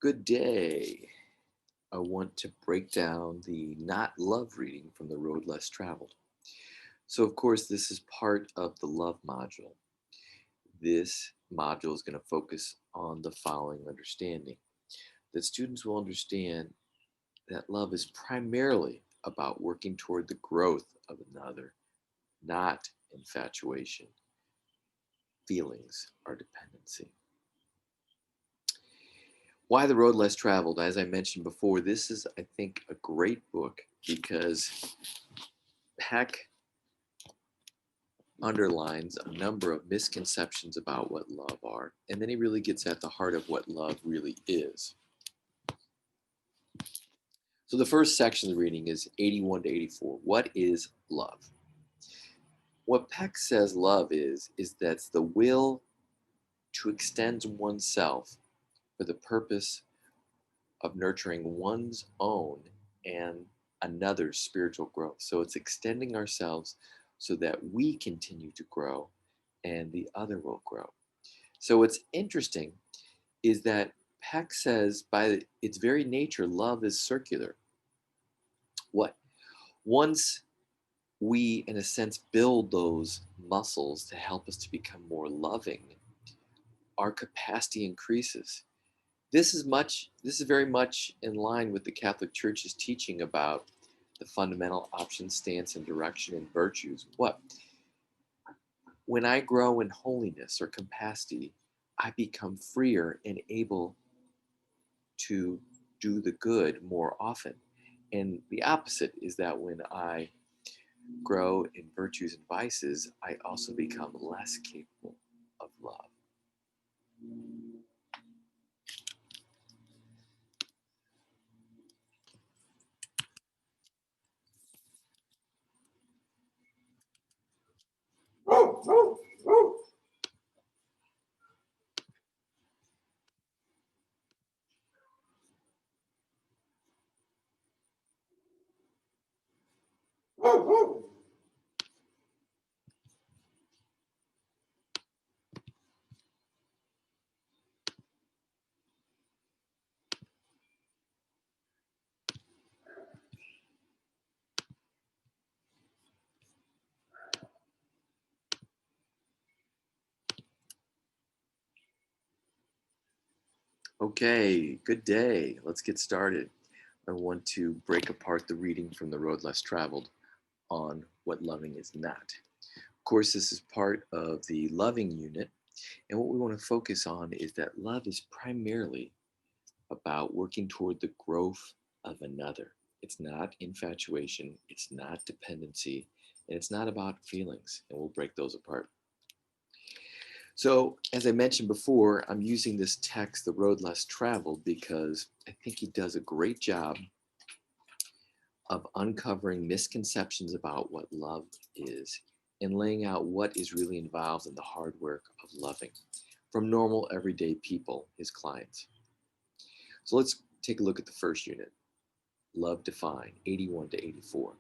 Good day. I want to break down the not love reading from the road less traveled. So, of course, this is part of the love module. This module is going to focus on the following understanding that students will understand that love is primarily about working toward the growth of another, not infatuation, feelings, or dependency. Why the Road Less Traveled? As I mentioned before, this is, I think, a great book because Peck underlines a number of misconceptions about what love are, and then he really gets at the heart of what love really is. So the first section of the reading is 81 to 84. What is love? What Peck says love is that's the will to extend oneself for the purpose of nurturing one's own and another's spiritual growth. So it's extending ourselves so that we continue to grow and the other will grow. So what's interesting is that Peck says by its very nature, love is circular. What? Once we, in a sense, build those muscles to help us to become more loving, our capacity increases. This is very much in line with the Catholic Church's teaching about the fundamental option, stance, and direction and virtues. What? When I grow in holiness or capacity, I become freer and able to do the good more often. And the opposite is that when I grow in virtues and vices, I also become less capable of love. Okay, good day. Let's get started. I want to break apart the reading from The Road Less Traveled on what loving is not. Of course, this is part of the loving unit, and what we want to focus on is that love is primarily about working toward the growth of another. It's not infatuation, it's not dependency, and it's not about feelings, and we'll break those apart. So, as I mentioned before, I'm using this text, The Road Less Traveled, because I think he does a great job of uncovering misconceptions about what love is and laying out what is really involved in the hard work of loving from normal, everyday people, his clients. So, let's take a look at the first unit, Love Defined, 81 to 84.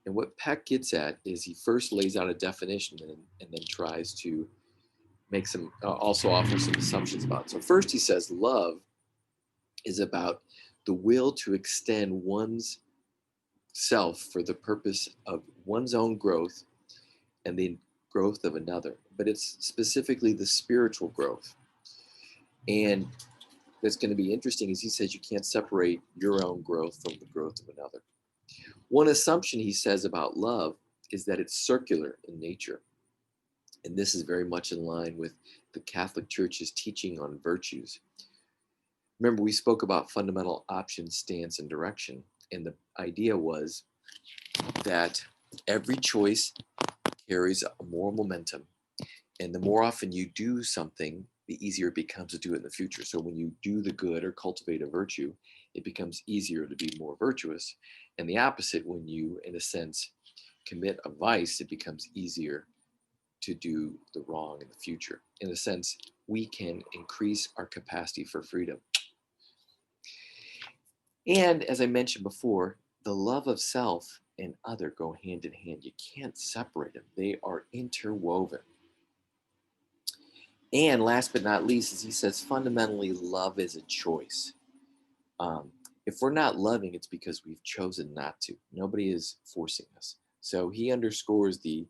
And what Peck gets at is he first lays out a definition and then tries to make some, also offer some assumptions about it. So, first he says love is about the will to extend one's self for the purpose of one's own growth and the growth of another, but it's specifically the spiritual growth. And that's going to be interesting is he says you can't separate your own growth from the growth of another. One assumption he says about love is that it's circular in nature. And this is very much in line with the Catholic Church's teaching on virtues. Remember, we spoke about fundamental option, stance, and direction. And the idea was that every choice carries a moral momentum. And the more often you do something, the easier it becomes to do it in the future. So when you do the good or cultivate a virtue, it becomes easier to be more virtuous. And the opposite, when you, in a sense, commit a vice, it becomes easier to do the wrong in the future. In a sense, we can increase our capacity for freedom. And as I mentioned before, the love of self and other go hand in hand. You can't separate them, they are interwoven. And last but not least, as he says, fundamentally, love is a choice. Um, if we're not loving, it's because we've chosen not to. Nobody is forcing us. So he underscores the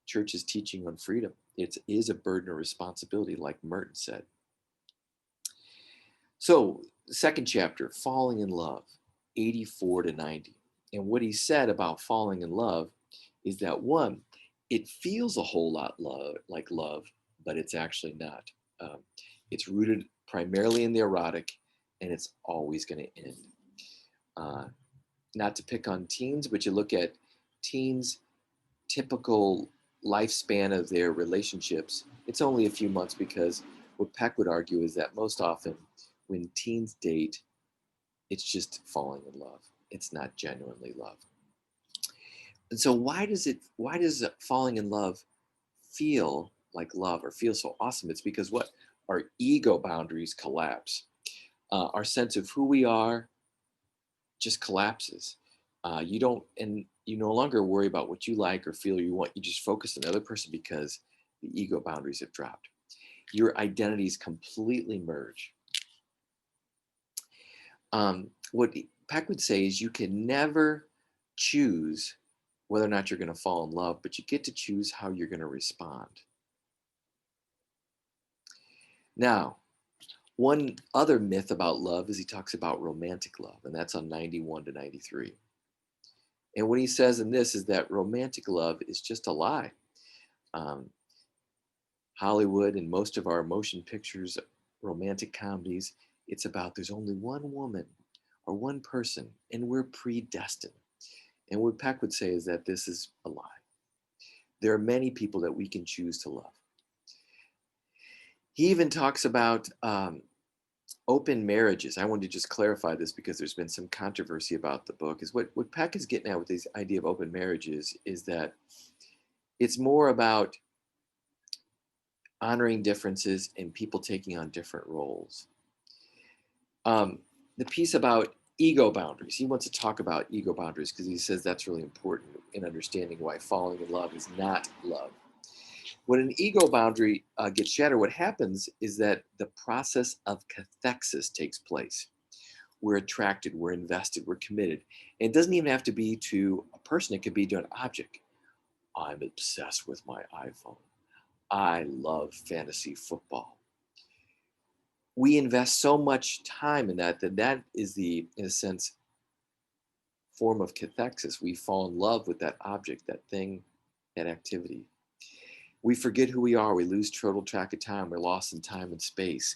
church's teaching on freedom. It is a burden or responsibility, like Merton said. So, second chapter, falling in love, 84 to 90. And what he said about falling in love is that one, it feels a whole lot like love, but it's actually not. Um, it's rooted primarily in the erotic, and it's always going to end. Uh, Not to pick on teens, but you look at teens' typical lifespan of their relationships, it's only a few months because what Peck would argue is that most often when teens date, it's just falling in love. It's not genuinely love. And so why does falling in love feel like love or feel so awesome? It's because what? Our ego boundaries collapse. Our sense of who we are just collapses. You don't, and you no longer worry about what you like or feel or you want. You just focus on the other person because the ego boundaries have dropped. Your identities completely merge. What Peck would say is you can never choose whether or not you're going to fall in love, but you get to choose how you're going to respond. Now, one other myth about love is he talks about romantic love, and that's on 91 to 93. And what he says in this is that romantic love is just a lie. Um, Hollywood and most of our motion pictures, romantic comedies, it's about there's only one woman or one person, and we're predestined. And what Peck would say is that this is a lie. There are many people that we can choose to love. He even talks about open marriages. I wanted to just clarify this because there's been some controversy about the book. Is what Peck is getting at with this idea of open marriages is that it's more about honoring differences and people taking on different roles. The piece about ego boundaries, he wants to talk about ego boundaries because he says that's really important in understanding why falling in love is not love. When an ego boundary gets shattered, what happens is that the process of cathexis takes place. We're attracted, we're invested, we're committed. And it doesn't even have to be to a person, it could be to an object. I'm obsessed with my iPhone. I love fantasy football. We invest so much time in that is the, in a sense, form of cathexis. We fall in love with that object, that thing, that activity. We forget who we are. We lose total track of time. We're lost in time and space.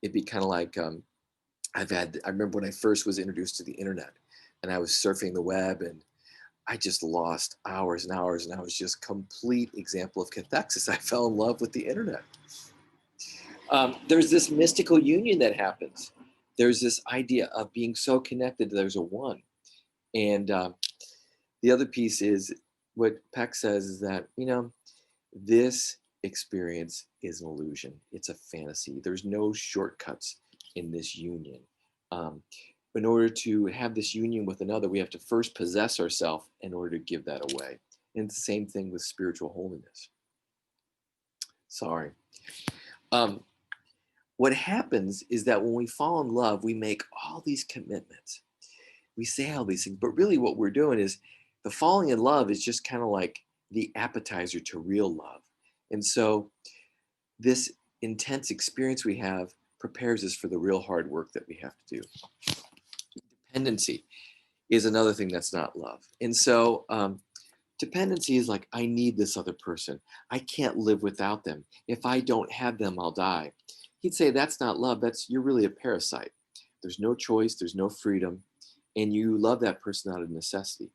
It'd be kind of like I remember when I first was introduced to the internet and I was surfing the web and I just lost hours and hours and I was just complete example of cathexis. I fell in love with the internet. There's this mystical union that happens. There's this idea of being so connected. There's a one. And the other piece is what Peck says is that, this experience is an illusion. It's a fantasy. There's no shortcuts in this union. In order to have this union with another, we have to first possess ourselves in order to give that away. And it's the same thing with spiritual holiness. Sorry. What happens is that when we fall in love, we make all these commitments. We say all these things, but really what we're doing is the falling in love is just kind of like the appetizer to real love. And so this intense experience we have prepares us for the real hard work that we have to do. Dependency is another thing that's not love. And so dependency is like, I need this other person. I can't live without them. If I don't have them, I'll die. He'd say that's not love. You're really a parasite. There's no choice. There's no freedom. And you love that person out of necessity.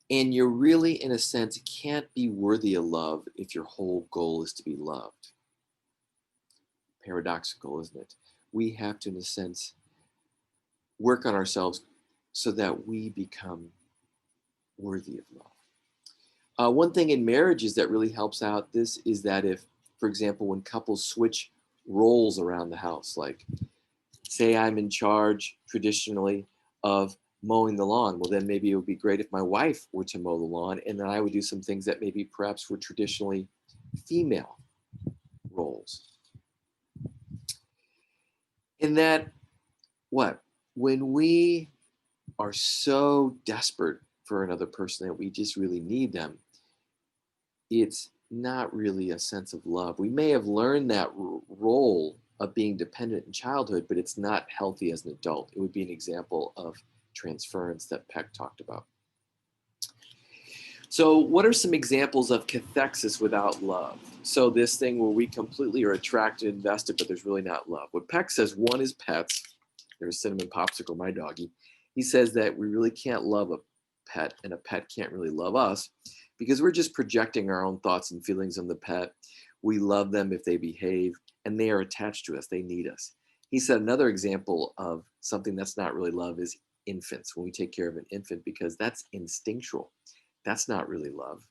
And you're really, in a sense, can't be worthy of love if your whole goal is to be loved. Paradoxical, isn't it? We have to, in a sense, work on ourselves so that we become worthy of love. One thing in marriages that really helps out this is that if, for example, when couples switch roles around the house, like say I'm in charge traditionally of mowing the lawn, well then maybe it would be great if my wife were to mow the lawn and then I would do some things that maybe perhaps were traditionally female roles. And that what? When we are so desperate for another person that we just really need them, it's not really a sense of love. We may have learned that role of being dependent in childhood, but it's not healthy as an adult. It would be an example of transference that Peck talked about. So, what are some examples of cathexis without love? So, this thing where we completely are attracted, invested, but there's really not love. What Peck says, one is pets. There's Cinnamon Popsicle, my doggy. He says that we really can't love a pet, and a pet can't really love us because we're just projecting our own thoughts and feelings on the pet. We love them if they behave, and they are attached to us. They need us. He said another example of something that's not really love is infants, when we take care of an infant, because that's instinctual. That's not really love.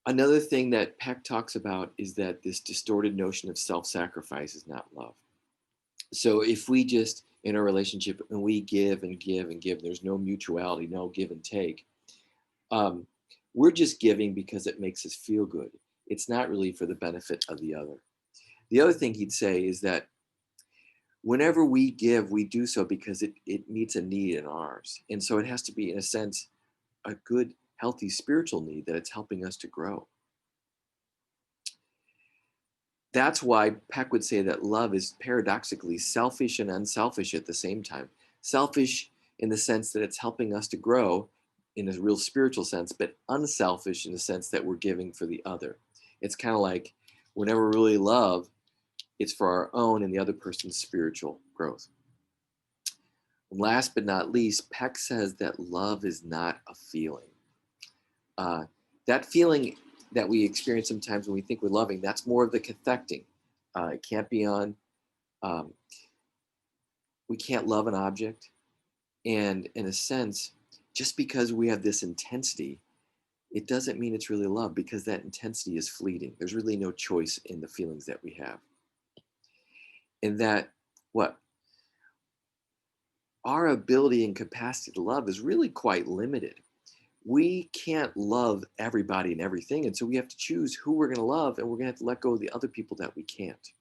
Another thing that Peck talks about is that this distorted notion of self-sacrifice is not love. So if we just, in a relationship, and we give and give and give, there's no mutuality, no give and take, we're just giving because it makes us feel good. It's not really for the benefit of the other. The other thing he'd say is that whenever we give, we do so because it meets a need in ours. And so it has to be, in a sense, a good, healthy spiritual need that it's helping us to grow. That's why Peck would say that love is paradoxically selfish and unselfish at the same time. Selfish in the sense that it's helping us to grow in a real spiritual sense, but unselfish in the sense that we're giving for the other. It's kind of like whenever we really love, it's for our own and the other person's spiritual growth. And last but not least, Peck says that love is not a feeling. That feeling that we experience sometimes when we think we're loving, that's more of the cathecting. It can't be on, we can't love an object. And in a sense, just because we have this intensity, it doesn't mean it's really love because that intensity is fleeting. There's really no choice in the feelings that we have. And that what? Our ability and capacity to love is really quite limited. We can't love everybody and everything. And so we have to choose who we're going to love, and we're going to have to let go of the other people that we can't.